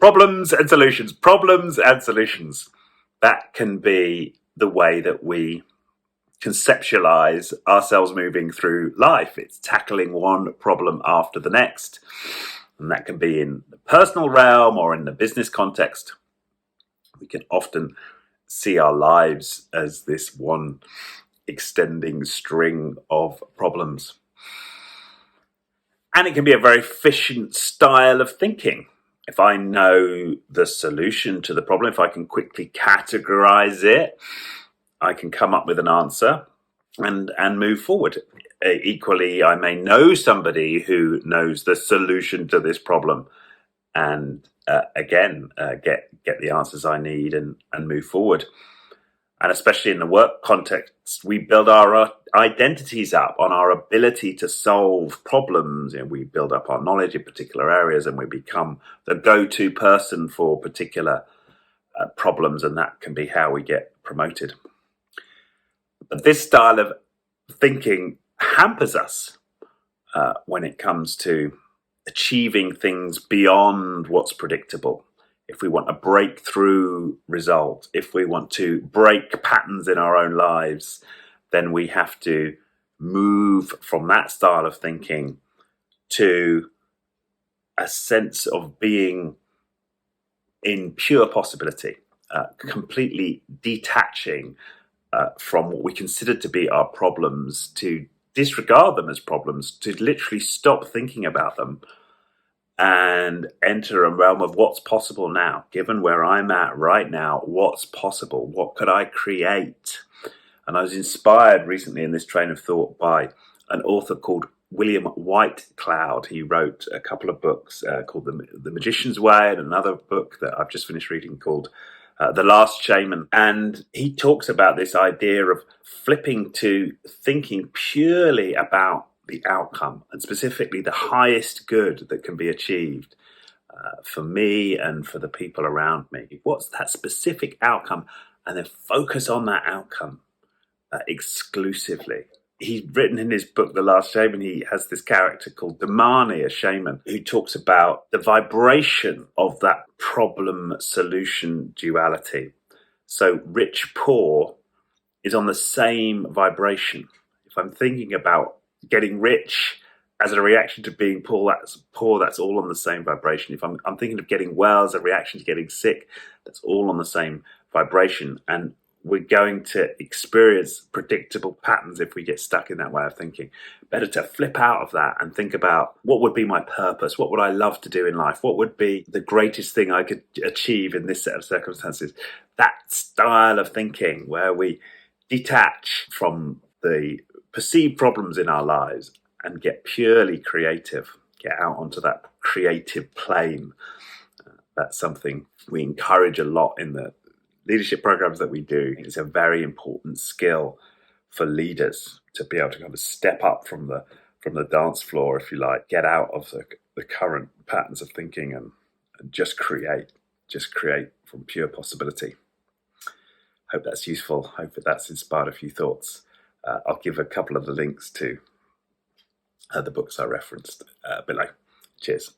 Problems and solutions. Problems and solutions. That can be the way that we conceptualize ourselves moving through life. It's tackling one problem after the next. And that can be in the personal realm or in the business context. We can often see our lives as this one extending string of problems. And it can be a very efficient style of thinking. If I know the solution to the problem, if I can quickly categorize it, I can come up with an answer and move forward. Equally, I may know somebody who knows the solution to this problem and get the answers I need and move forward. And especially in the work context, we build our identities up on our ability to solve problems. And we build up our knowledge in particular areas, and we become the go-to person for particular problems, and that can be how we get promoted. But this style of thinking hampers us when it comes to achieving things beyond what's predictable. If we want a breakthrough result, if we want to break patterns in our own lives, then we have to move from that style of thinking to a sense of being in pure possibility, completely detaching from what we consider to be our problems, to disregard them as problems, to literally stop thinking about them and enter a realm of what's possible now. Given where I'm at right now, what's possible? What could I create? And I was inspired recently in this train of thought by an author called William Whitecloud. He wrote a couple of books called The Magician's Way, and another book that I've just finished reading called The Last Shaman. And he talks about this idea of flipping to thinking purely about the outcome, and specifically the highest good that can be achieved for me and for the people around me. What's that specific outcome? And then focus on that outcome exclusively. He's written in his book, The Last Shaman, he has this character called Damani, a shaman, who talks about the vibration of that problem-solution duality. So rich-poor is on the same vibration. If I'm thinking about getting rich as a reaction to being poor, that's all on the same vibration. If I'm thinking of getting well as a reaction to getting sick, that's all on the same vibration. And we're going to experience predictable patterns if we get stuck in that way of thinking. Better to flip out of that and think about what would be my purpose? What would I love to do in life? What would be the greatest thing I could achieve in this set of circumstances? That style of thinking where we detach from the perceived problems in our lives and get purely creative, get out onto that creative plane. That's something we encourage a lot in the leadership programs that we do. It's a very important skill for leaders to be able to kind of step up from the dance floor, if you like, get out of the current patterns of thinking and just create from pure possibility. Hope that's useful. Hope that's inspired a few thoughts. I'll give a couple of the links to the books I referenced below. Cheers.